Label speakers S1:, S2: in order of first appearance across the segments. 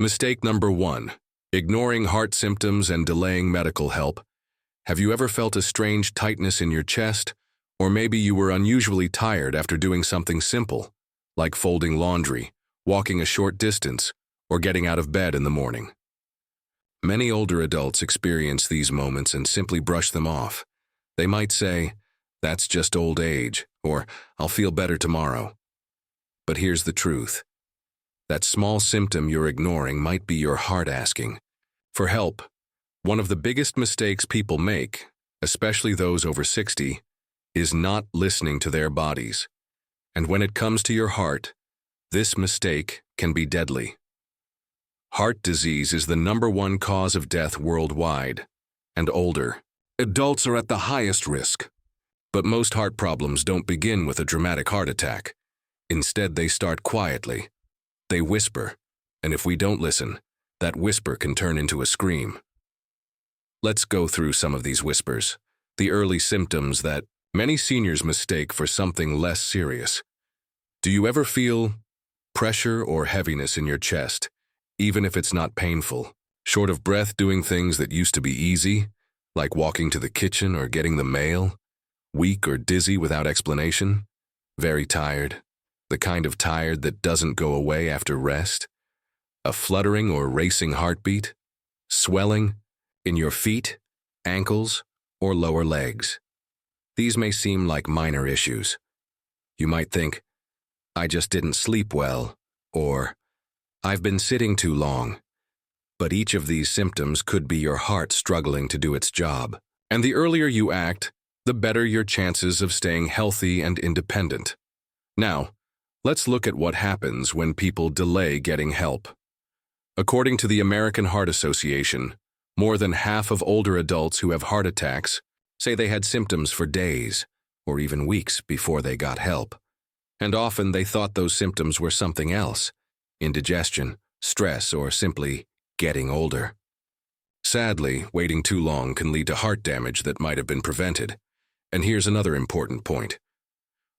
S1: Mistake number 1. Ignoring heart symptoms and delaying medical help. Have you ever felt a strange tightness in your chest? Or maybe you were unusually tired after doing something simple, like folding laundry, walking a short distance, or getting out of bed in the morning. Many older adults experience these moments and simply brush them off. They might say, "That's just old age," or "I'll feel better tomorrow." But here's the truth. That small symptom you're ignoring might be your heart asking for help. One of the biggest mistakes people make, especially those over 60, is not listening to their bodies. And when it comes to your heart, this mistake can be deadly. Heart disease is the #1 cause of death worldwide, and older adults are at the highest risk. But most heart problems don't begin with a dramatic heart attack. Instead, they start quietly. They whisper, and if we don't listen, that whisper can turn into a scream. Let's go through some of these whispers, the early symptoms that many seniors mistake for something less serious. Do you ever feel pressure or heaviness in your chest, even if it's not painful? Short of breath doing things that used to be easy, like walking to the kitchen or getting the mail? Weak or dizzy without explanation? Very tired? The kind of tired that doesn't go away after rest? A fluttering or racing heartbeat? Swelling in your feet, ankles, or lower legs? These may seem like minor issues. You might think, "I just didn't sleep well," or "I've been sitting too long." But each of these symptoms could be your heart struggling to do its job. And the earlier you act, the better your chances of staying healthy and independent. Now, let's look at what happens when people delay getting help. According to the American Heart Association, more than half of older adults who have heart attacks say they had symptoms for days or even weeks before they got help. And often they thought those symptoms were something else: indigestion, stress, or simply getting older. Sadly, waiting too long can lead to heart damage that might have been prevented. And here's another important point.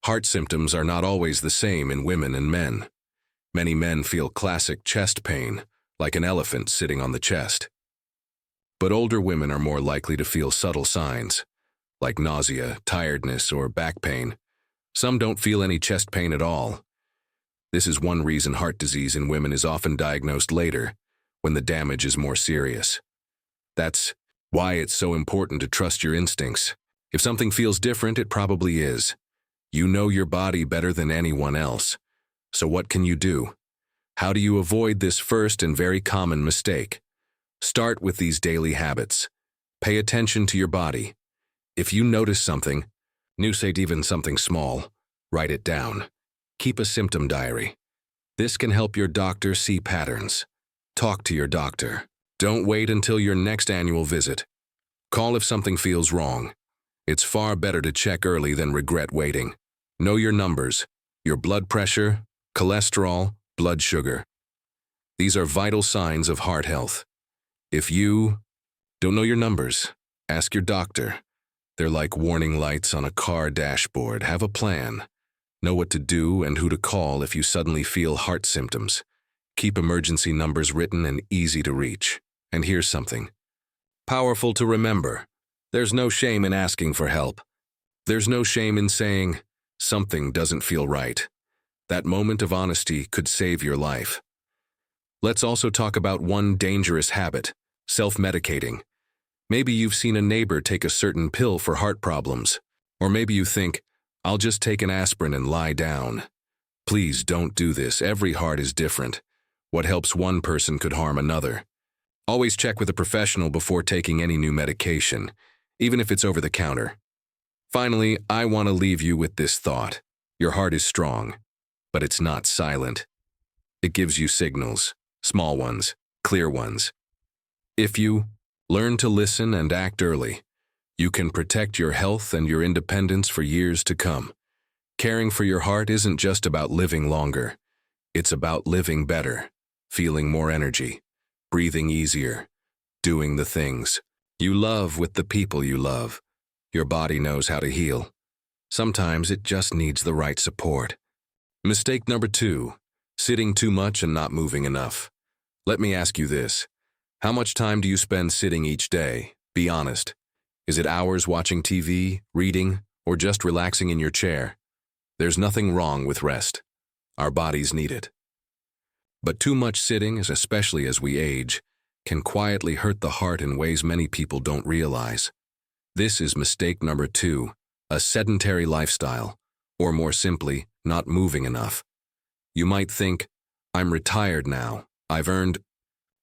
S1: Heart symptoms are not always the same in women and men. Many men feel classic chest pain, like an elephant sitting on the chest. But older women are more likely to feel subtle signs, like nausea, tiredness, or back pain. Some don't feel any chest pain at all. This is one reason heart disease in women is often diagnosed later, when the damage is more serious. That's why it's so important to trust your instincts. If something feels different, it probably is. You know your body better than anyone else. So what can you do? How do you avoid this first and very common mistake? Start with these daily habits. Pay attention to your body. If you notice something, even something small, write it down. Keep a symptom diary. This can help your doctor see patterns. Talk to your doctor. Don't wait until your next annual visit. Call if something feels wrong. It's far better to check early than regret waiting. Know your numbers, your blood pressure, cholesterol, blood sugar. These are vital signs of heart health. If you don't know your numbers, ask your doctor. They're like warning lights on a car dashboard. Have a plan. Know what to do and who to call if you suddenly feel heart symptoms. Keep emergency numbers written and easy to reach. And here's something powerful to remember. There's no shame in asking for help. There's no shame in saying, "Something doesn't feel right." That moment of honesty could save your life. Let's also talk about one dangerous habit: self-medicating. Maybe you've seen a neighbor take a certain pill for heart problems. Or maybe you think, "I'll just take an aspirin and lie down." Please don't do this. Every heart is different. What helps one person could harm another. Always check with a professional before taking any new medication, even if it's over the counter. Finally, I want to leave you with this thought. Your heart is strong, but it's not silent. It gives you signals, small ones, clear ones. If you learn to listen and act early, you can protect your health and your independence for years to come. Caring for your heart isn't just about living longer. It's about living better, feeling more energy, breathing easier, doing the things you love with the people you love. Your body knows how to heal. Sometimes it just needs the right support. Mistake number 2, sitting too much and not moving enough. Let me ask you this. How much time do you spend sitting each day? Be honest. Is it hours watching TV, reading, or just relaxing in your chair? There's nothing wrong with rest. Our bodies need it. But too much sitting, especially as we age, can quietly hurt the heart in ways many people don't realize. This is mistake number 2, a sedentary lifestyle, or more simply, not moving enough. You might think, I'm retired now, I've earned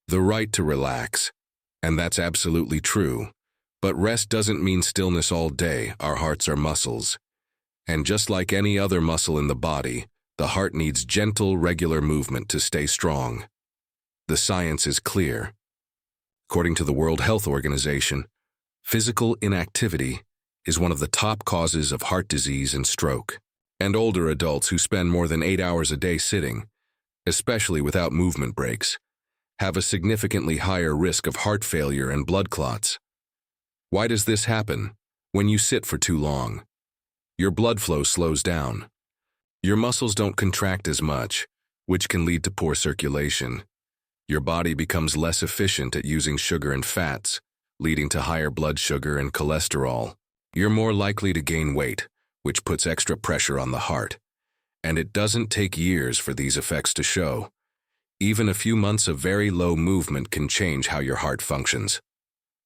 S1: the right to relax. And that's absolutely true. But rest doesn't mean stillness all day. Our hearts are muscles. And just like any other muscle in the body, the heart needs gentle, regular movement to stay strong. The science is clear. According to the World Health Organization, physical inactivity is one of the top causes of heart disease and stroke. And older adults who spend more than 8 hours a day sitting, especially without movement breaks, have a significantly higher risk of heart failure and blood clots. Why does this happen? When you sit for too long, your blood flow slows down. Your muscles don't contract as much, which can lead to poor circulation. Your body becomes less efficient at using sugar and fats, leading to higher blood sugar and cholesterol. You're more likely to gain weight, which puts extra pressure on the heart. And it doesn't take years for these effects to show. Even a few months of very low movement can change how your heart functions.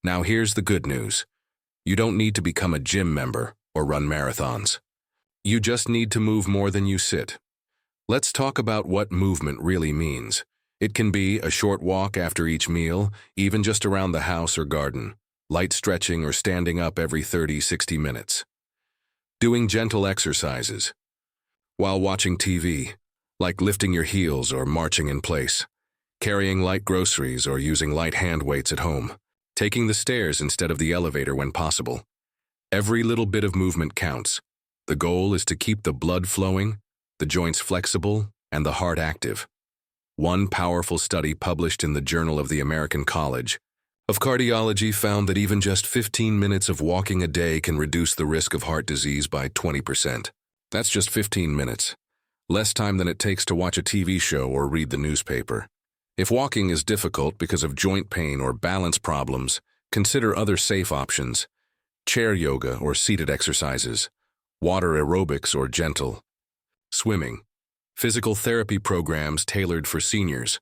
S1: Now here's the good news. You don't need to become a gym member or run marathons. You just need to move more than you sit. Let's talk about what movement really means. It can be a short walk after each meal, even just around the house or garden, light stretching or standing up every 30-60 minutes. Doing gentle exercises while watching TV, like lifting your heels or marching in place, carrying light groceries or using light hand weights at home, taking the stairs instead of the elevator when possible. Every little bit of movement counts. The goal is to keep the blood flowing, the joints flexible, and the heart active. One powerful study published in the Journal of the American College of Cardiology found that even just 15 minutes of walking a day can reduce the risk of heart disease by 20%. That's just 15 minutes. Less time than it takes to watch a TV show or read the newspaper. If walking is difficult because of joint pain or balance problems, consider other safe options: chair yoga or seated exercises, water aerobics or gentle swimming, physical therapy programs tailored for seniors.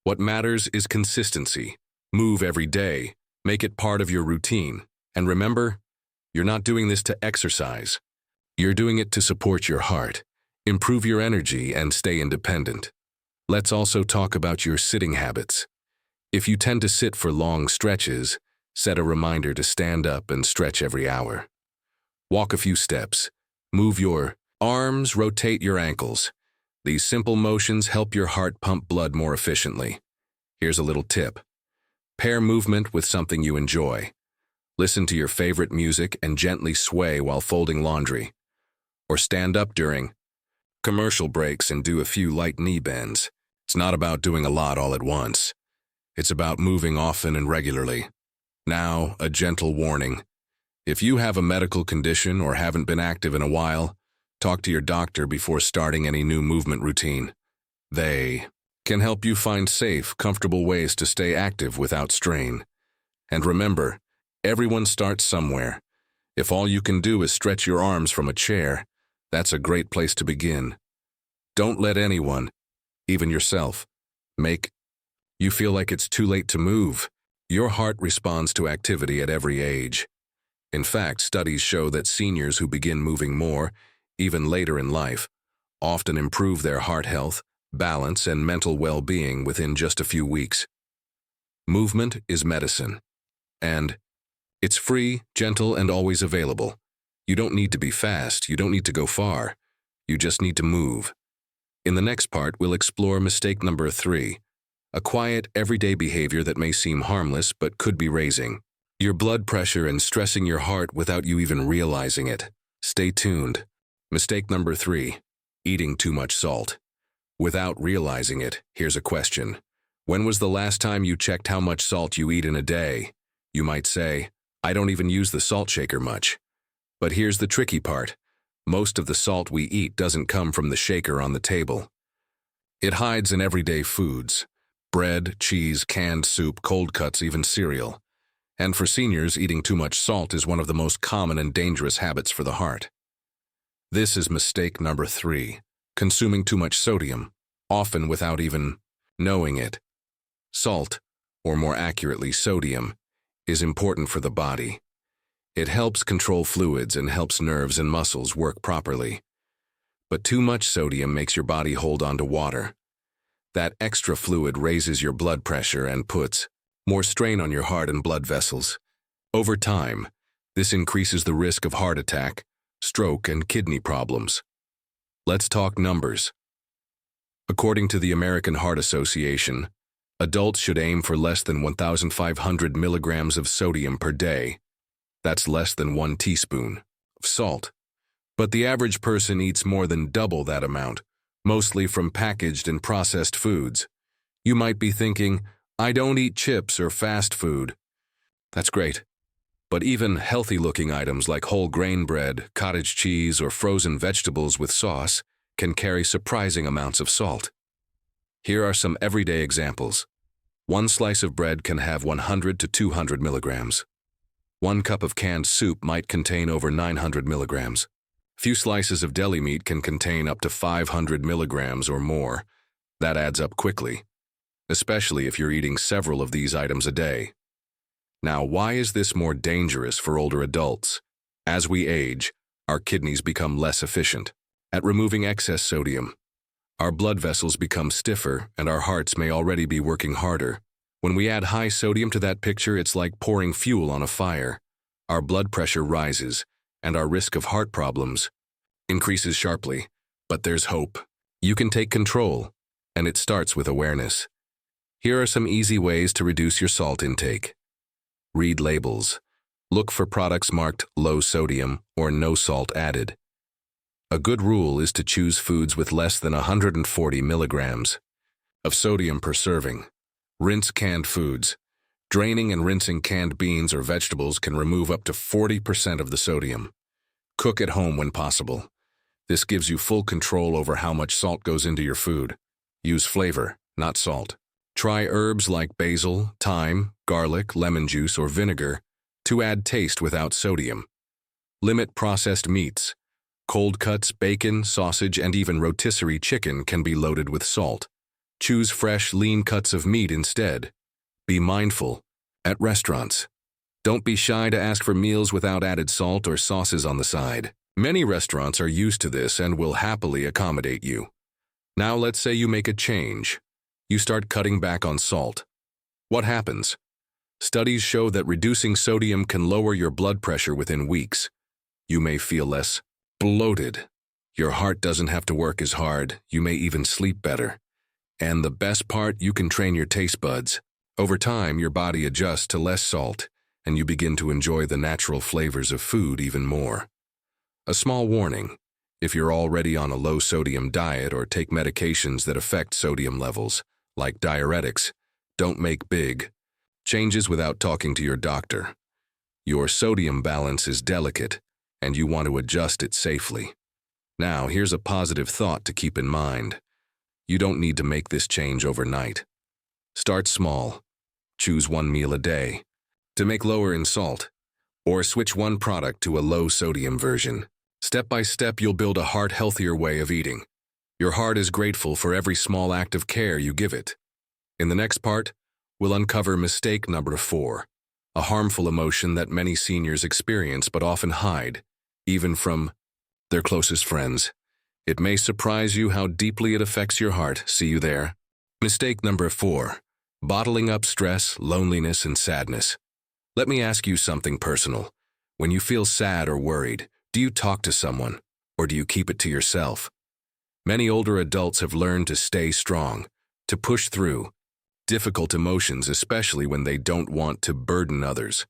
S1: What matters is consistency. Move every day, make it part of your routine, and remember, you're not doing this to exercise. You're doing it to support your heart, improve your energy, and stay independent. Let's also talk about your sitting habits. If you tend to sit for long stretches, set a reminder to stand up and stretch every hour. Walk a few steps. Move your arms, rotate your ankles. These simple motions help your heart pump blood more efficiently. Here's a little tip. Pair movement with something you enjoy. Listen to your favorite music and gently sway while folding laundry. Or stand up during commercial breaks and do a few light knee bends. It's not about doing a lot all at once. It's about moving often and regularly. Now, a gentle warning. If you have a medical condition or haven't been active in a while, talk to your doctor before starting any new movement routine. They can help you find safe, comfortable ways to stay active without strain. And remember, everyone starts somewhere. If all you can do is stretch your arms from a chair, that's a great place to begin. Don't let anyone, even yourself, make you feel like it's too late to move. Your heart responds to activity at every age. In fact, studies show that seniors who begin moving more, even later in life, often improve their heart health, balance, and mental well-being within just a few weeks. Movement is medicine. And it's free, gentle, and always available. You don't need to be fast, you don't need to go far. You just need to move. In the next part, we'll explore mistake number 3, a quiet, everyday behavior that may seem harmless but could be raising your blood pressure and stressing your heart without you even realizing it. Stay tuned. Mistake number 3, eating too much salt. Without realizing it, here's a question. When was the last time you checked how much salt you eat in a day? You might say, I don't even use the salt shaker much. But here's the tricky part. Most of the salt we eat doesn't come from the shaker on the table. It hides in everyday foods. bread, cheese, canned soup, cold cuts, even cereal. And for seniors, eating too much salt is one of the most common and dangerous habits for the heart. This is mistake number 3, consuming too much sodium, often without even knowing it. Salt, or more accurately sodium, is important for the body. It helps control fluids and helps nerves and muscles work properly. But too much sodium makes your body hold on to water. That extra fluid raises your blood pressure and puts more strain on your heart and blood vessels. Over time, this increases the risk of heart attack, stroke, and kidney problems. Let's talk numbers. According to the American Heart Association, adults should aim for less than 1,500 milligrams of sodium per day. That's less than 1 teaspoon of salt. But the average person eats more than double that amount, mostly from packaged and processed foods. You might be thinking, I don't eat chips or fast food. That's great. But even healthy-looking items like whole grain bread, cottage cheese, or frozen vegetables with sauce can carry surprising amounts of salt. Here are some everyday examples. 1 slice of bread can have 100 to 200 milligrams. 1 cup of canned soup might contain over 900 milligrams. Few slices of deli meat can contain up to 500 milligrams or more. That adds up quickly, especially if you're eating several of these items a day. Now, why is this more dangerous for older adults? As we age, our kidneys become less efficient at removing excess sodium. Our blood vessels become stiffer, and our hearts may already be working harder. When we add high sodium to that picture, it's like pouring fuel on a fire. Our blood pressure rises, and our risk of heart problems increases sharply. But there's hope. You can take control, and it starts with awareness. Here are some easy ways to reduce your salt intake. Read labels. Look for products marked low sodium or no salt added. A good rule is to choose foods with less than 140 milligrams of sodium per serving. Rinse canned foods. Draining and rinsing canned beans or vegetables can remove up to 40% of the sodium. Cook at home when possible. This gives you full control over how much salt goes into your food. Use flavor, not salt. Try herbs like basil, thyme, garlic, lemon juice, or vinegar to add taste without sodium. Limit processed meats. Cold cuts, bacon, sausage, and even rotisserie chicken can be loaded with salt. Choose fresh, lean cuts of meat instead. Be mindful at restaurants. Don't be shy to ask for meals without added salt or sauces on the side. Many restaurants are used to this and will happily accommodate you. Now let's say you make a change. You start cutting back on salt. What happens? Studies show that reducing sodium can lower your blood pressure within weeks. You may feel less bloated. Your heart doesn't have to work as hard. You may even sleep better. And the best part, you can train your taste buds. Over time, your body adjusts to less salt, and you begin to enjoy the natural flavors of food even more. A small warning: if you're already on a low-sodium diet or take medications that affect sodium levels, like diuretics, don't make big changes without talking to your doctor. Your sodium balance is delicate, and you want to adjust it safely. Now, here's a positive thought to keep in mind. You don't need to make this change overnight. Start small. Choose 1 meal a day to make lower in salt, or switch 1 product to a low-sodium version. Step by step, you'll build a heart-healthier way of eating. Your heart is grateful for every small act of care you give it. In the next part, we'll uncover mistake number 4, a harmful emotion that many seniors experience but often hide, even from their closest friends. It may surprise you how deeply it affects your heart. See you there. Mistake number 4, bottling up stress, loneliness, and sadness. Let me ask you something personal. When you feel sad or worried, do you talk to someone, or do you keep it to yourself? Many older adults have learned to stay strong, to push through difficult emotions, especially when they don't want to burden others.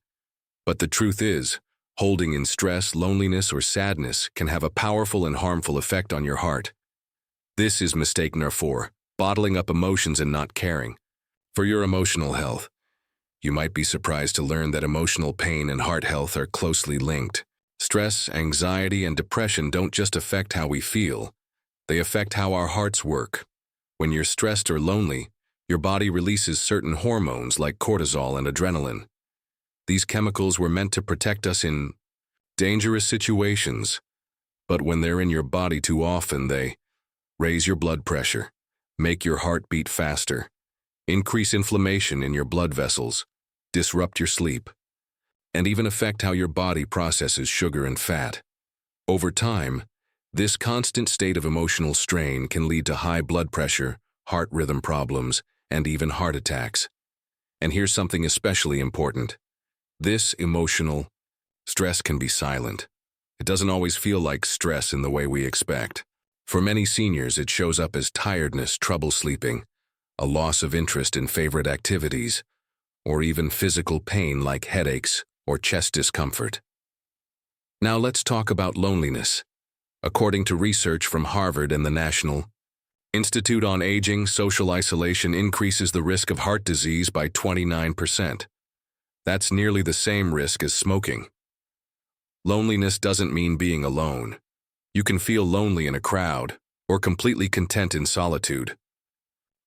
S1: But the truth is, holding in stress, loneliness, or sadness can have a powerful and harmful effect on your heart. This is mistake number 4, bottling up emotions and not caring. For your emotional health, you might be surprised to learn that emotional pain and heart health are closely linked. Stress, anxiety, and depression don't just affect how we feel. They affect how our hearts work. When you're stressed or lonely, Your body releases certain hormones like cortisol and adrenaline. These chemicals were meant to protect us in dangerous situations, but when they're in your body too often, they raise your blood pressure, make your heart beat faster, increase inflammation in your blood vessels, disrupt your sleep, and even affect how your body processes sugar and fat. Over time, this constant state of emotional strain can lead to high blood pressure, heart rhythm problems, and even heart attacks. And here's something especially important. This emotional stress can be silent. It doesn't always feel like stress in the way we expect. For many seniors, it shows up as tiredness, trouble sleeping, a loss of interest in favorite activities, or even physical pain like headaches or chest discomfort. Now let's talk about loneliness. According to research from Harvard and the National Institute on Aging, social isolation increases the risk of heart disease by 29%. That's nearly the same risk as smoking. Loneliness doesn't mean being alone. You can feel lonely in a crowd or completely content in solitude.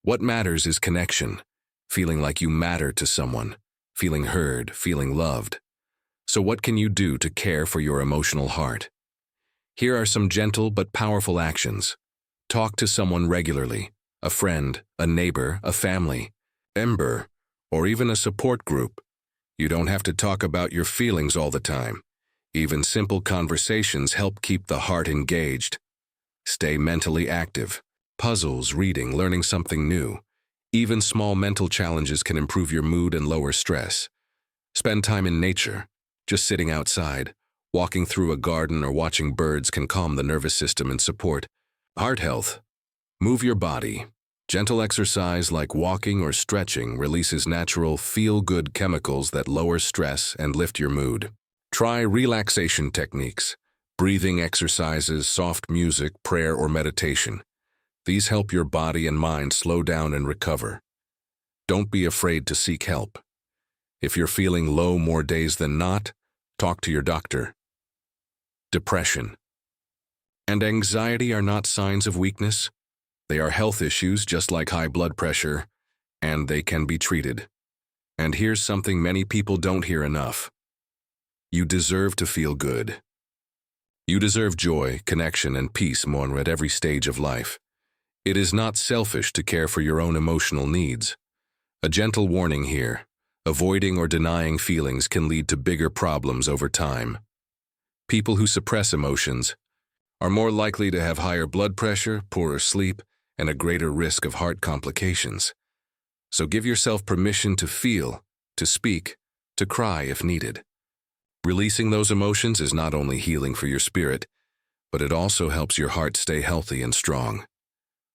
S1: What matters is connection, feeling like you matter to someone, feeling heard, feeling loved. So what can you do to care for your emotional heart? Here are some gentle but powerful actions. Talk to someone regularly, a friend, a neighbor, a family member, or even a support group. You don't have to talk about your feelings all the time. Even simple conversations help keep the heart engaged. Stay mentally active. Puzzles, reading, learning something new. Even small mental challenges can improve your mood and lower stress. Spend time in nature. Just sitting outside, walking through a garden or watching birds can calm the nervous system and support heart health. Move your body. Gentle exercise like walking or stretching releases natural feel-good chemicals that lower stress and lift your mood. Try relaxation techniques, breathing exercises, soft music, prayer, or meditation. These help your body and mind slow down and recover. Don't be afraid to seek help. If you're feeling low more days than not, talk to your doctor. Depression and anxiety are not signs of weakness. They are health issues just like high blood pressure, and they can be treated. And here's something many people don't hear enough. You deserve to feel good. You deserve joy, connection, and peace more at every stage of life. It is not selfish to care for your own emotional needs. A gentle warning here. Avoiding or denying feelings can lead to bigger problems over time. People who suppress emotions are more likely to have higher blood pressure, poorer sleep, and a greater risk of heart complications. So give yourself permission to feel, to speak, to cry if needed. Releasing those emotions is not only healing for your spirit, but it also helps your heart stay healthy and strong.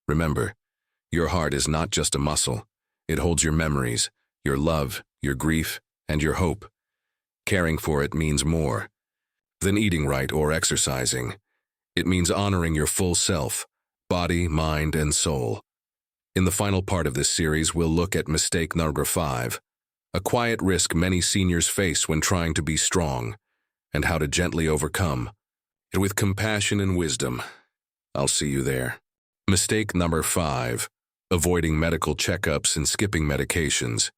S1: Remember, your heart is not just a muscle. It holds your memories, your love, your grief, and your hope. Caring for it means more than eating right or exercising. It means honoring your full self, body, mind, and soul. In the final part of this series, we'll look at mistake number 5, a quiet risk many seniors face when trying to be strong, and how to gently overcome it with compassion and wisdom. I'll see you there. Mistake number 5, avoiding medical checkups and skipping medications.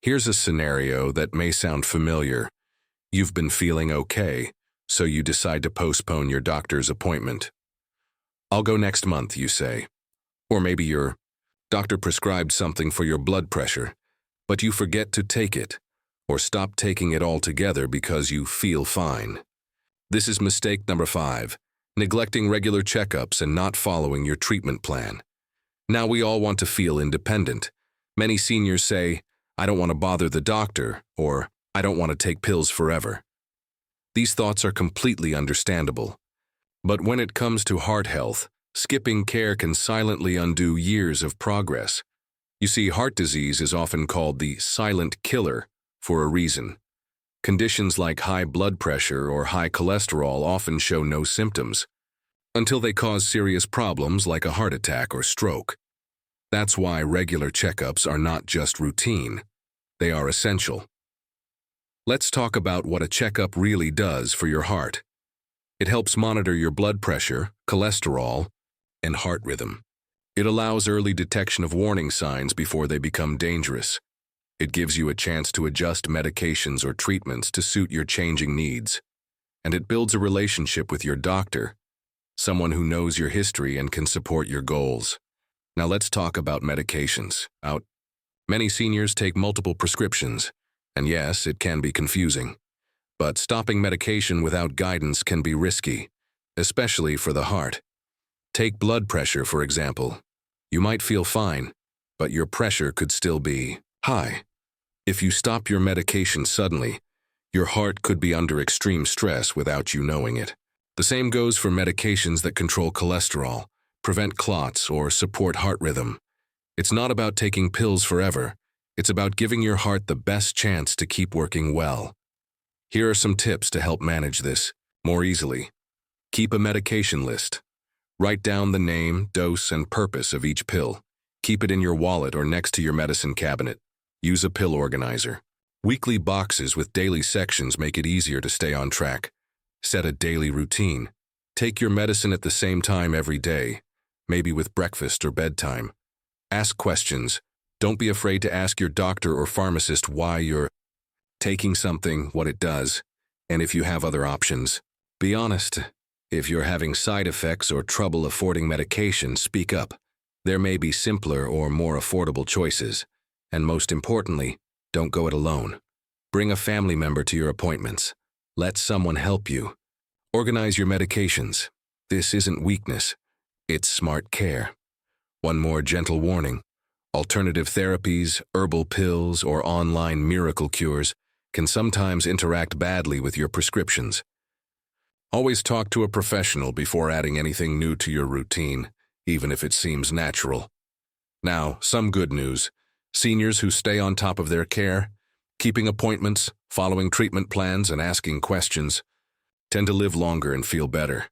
S1: Here's a scenario that may sound familiar. You've been feeling okay, so you decide to postpone your doctor's appointment. I'll go next month, you say. Or maybe your doctor prescribed something for your blood pressure, but you forget to take it, or stop taking it altogether because you feel fine. This is mistake number 5, neglecting regular checkups and not following your treatment plan. Now we all want to feel independent. Many seniors say, I don't want to bother the doctor, or I don't want to take pills forever. These thoughts are completely understandable. But when it comes to heart health, skipping care can silently undo years of progress. You see, heart disease is often called the silent killer for a reason. Conditions like high blood pressure or high cholesterol often show no symptoms, until they cause serious problems like a heart attack or stroke. That's why regular checkups are not just routine. They are essential. Let's talk about what a checkup really does for your heart. It helps monitor your blood pressure, cholesterol, and heart rhythm. It allows early detection of warning signs before they become dangerous. It gives you a chance to adjust medications or treatments to suit your changing needs. And it builds a relationship with your doctor, someone who knows your history and can support your goals. Now let's talk about medications. Many seniors take multiple prescriptions, and yes, it can be confusing. But stopping medication without guidance can be risky, especially for the heart. Take blood pressure, for example. You might feel fine, but your pressure could still be high. If you stop your medication suddenly, your heart could be under extreme stress without you knowing it. The same goes for medications that control cholesterol, prevent clots, or support heart rhythm. It's not about taking pills forever. It's about giving your heart the best chance to keep working well. Here are some tips to help manage this more easily. Keep a medication list. Write down the name, dose, and purpose of each pill. Keep it in your wallet or next to your medicine cabinet. Use a pill organizer. Weekly boxes with daily sections make it easier to stay on track. Set a daily routine. Take your medicine at the same time every day, maybe with breakfast or bedtime. Ask questions. Don't be afraid to ask your doctor or pharmacist why you're taking something, what it does, and if you have other options. Be honest. If you're having side effects or trouble affording medication, speak up. There may be simpler or more affordable choices. And most importantly, don't go it alone. Bring a family member to your appointments. Let someone help you. Organize your medications. This isn't weakness. It's smart care. One more gentle warning. Alternative therapies, herbal pills, or online miracle cures can sometimes interact badly with your prescriptions. Always talk to a professional before adding anything new to your routine, even if it seems natural. Now, some good news. Seniors who stay on top of their care, keeping appointments, following treatment plans, and asking questions, tend to live longer and feel better.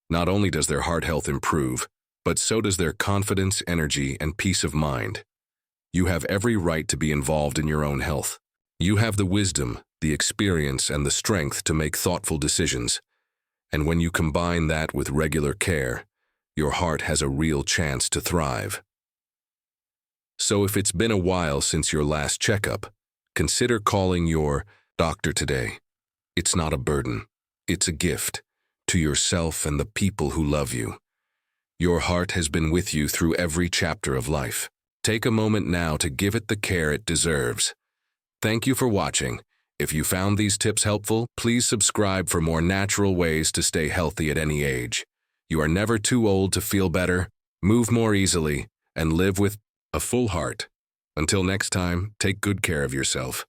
S1: Not only does their heart health improve, but so does their confidence, energy, and peace of mind. You have every right to be involved in your own health. You have the wisdom, the experience, and the strength to make thoughtful decisions. And when you combine that with regular care, your heart has a real chance to thrive. So if it's been a while since your last checkup, consider calling your doctor today. It's not a burden. It's a gift to yourself and the people who love you. Your heart has been with you through every chapter of life. Take a moment now to give it the care it deserves. Thank you for watching. If you found these tips helpful, please subscribe for more natural ways to stay healthy at any age. You are never too old to feel better, move more easily, and live with a full heart. Until next time, take good care of yourself.